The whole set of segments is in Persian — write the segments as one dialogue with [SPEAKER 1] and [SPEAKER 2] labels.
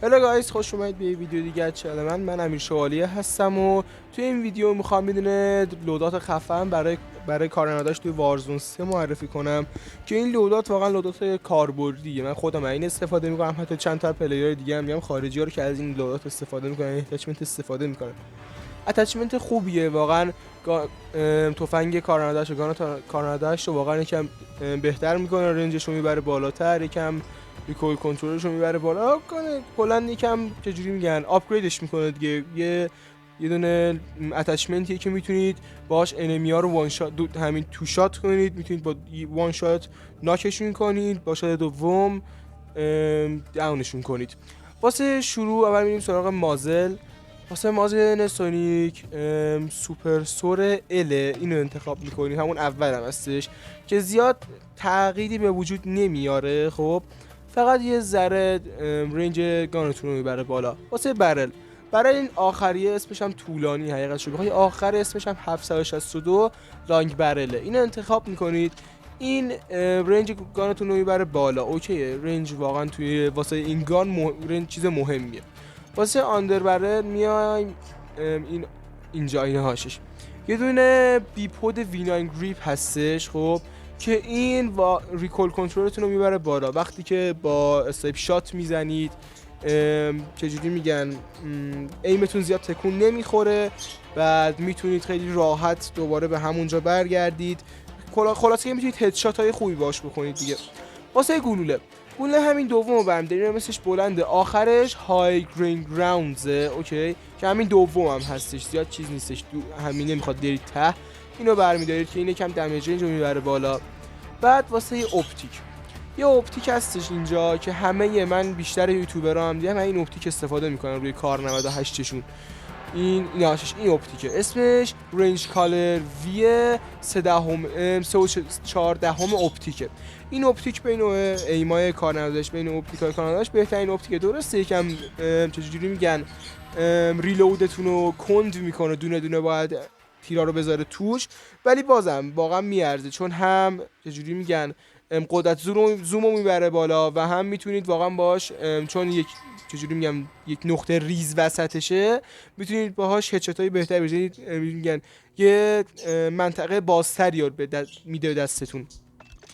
[SPEAKER 1] هلو گایز، خوش اومدید به یه ویدیو دیگه از چنل من امیر شوالیه هستم و توی این ویدیو میخوام بدونه لودات خفن برای کارناداش توی وارزون 3 معرفی کنم که این لودات واقعا لودات کاربردیه. من خودم این استفاده میکنم، حتی چند تا پلیر دیگه هم میگم خارجی‌ها رو که از این لودات استفاده میکنن، اتچمنت استفاده میکنن. اتچمنت خوبیه واقعا. تفنگ کارناداش و گان کارناداش رو واقعا یکم بهتر میکنه، رنجش رو میبره بالاتر، یکم ریکویل کنترلش رو میبره بالا، کلا یکم چجوری میگن آپگریدش میکنه دیگه. یه دونه اتچمنتیه که میتونید باهاش انمی ها رو وان شات همین تو شات کنید، میتونید با وان شات ناکشون کنید، با شات دوم داونشون کنید. واسه شروع اول میریم سراغ مازل. واسه مازل سونیک سوپر سور ال اینو انتخاب میکنید، همون اول هم هستش که زیاد تغییری به وجود نمیاره. خب فقط یه ذره رنج گانتون رو میبره بالا. واسه برل این آخریه اسمش هم طولانی حقیقتش رو بخوای، آخر اسمش هم 762 لانگ برله. اینو انتخاب میکنید، این رنج گانتون رو میبره بالا. اوکیه، رنج واقعا توی واسه این گان رنج چیز مهمیه. واسه آندر برل میایم اینجا اینه هاشش یه دونه بیپود ویناین گریپ هستش. خب که این ریکول کنترلتون رو میبره بالا. وقتی که با استایپ شات میزنید چجوری میگن ایمتون زیاد تکون نمیخوره، بعد میتونید خیلی راحت دوباره به همونجا برگردید. خلاصه که میتونید هدشات های خوبی باش بکنید دیگه. واسه گلوله همین دومو برم داریم، مثلش بلنده، آخرش های گرین گراوندزه. اوکی که همین دوم هم هستش، زیاد چیز نیستش، همین نمیخواد دارید ته اینو برمیدارید که این یکم دمیج رنج رو میبره بالا. بعد واسه یه اپتیک هستش اینجا که همه من بیشتر یوتیوبرها هم دیدم این اپتیک استفاده میکنن روی کار 98 شون. این اپتیکه، اسمش رنج کالر وی 3.14 اپتیکه. این اپتیک بین ایمای کارنردش، بین اپتیکای کارنردش بهترین اپتیکه. درسته یکم چجوری میگن ریلودتون رو کند میکنه، دونه دونه باید تیرا رو بذاره توش، ولی بازم واقعا میارزه، چون هم چجوری میگن قدرت زوم رو میبره بالا و هم میتونید واقعا باش، چون یک چجوری میگم یک نقطه ریز وسطشه، میتونید باهاش هدشاتای بهتری بزنید. میگن یه منطقه بازتری رو میده دستتون.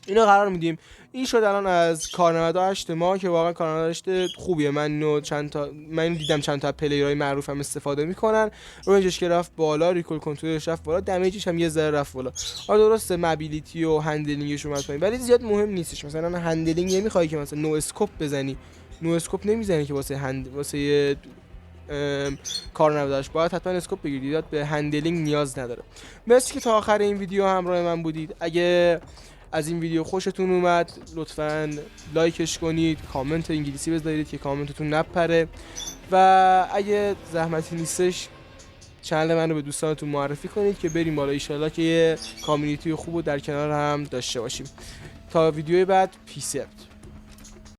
[SPEAKER 1] اینو قرار میدیم. این شد الان از کار 98 ما که واقعا کار 98 خوبیه. من دیدم چند تا پلیرهای معروف هم استفاده میکنن. رنجش که رفت بالا، ریکول کنترلش رفت بالا، دمیجش هم یه ذره رفت بالا. درسته موبیلیتی و هندلینگش اومد پایین، ولی زیاد مهم نیستش. مثلا هندلینگ نمیخوای که مثلا نو اسکوپ بزنی، نو اسکوپ نمیزنی که واسه کار 98 باید حتما اسکوپ بگیرید، یاد به هندلینگ نیاز نداره. مرسی که تا آخر این ویدیو همراه من بودید. اگه از این ویدیو خوشتون اومد لطفاً لایکش کنید، کامنت انگلیسی بذارید که کامنتتون نپره، و اگه زحمتی نیستش چنل منو به دوستانتون معرفی کنید که بریم بالا، ایشالله که یه کامیونیتی خوب در کنار هم داشته باشیم. تا ویدیوی بعد، پیس اوت.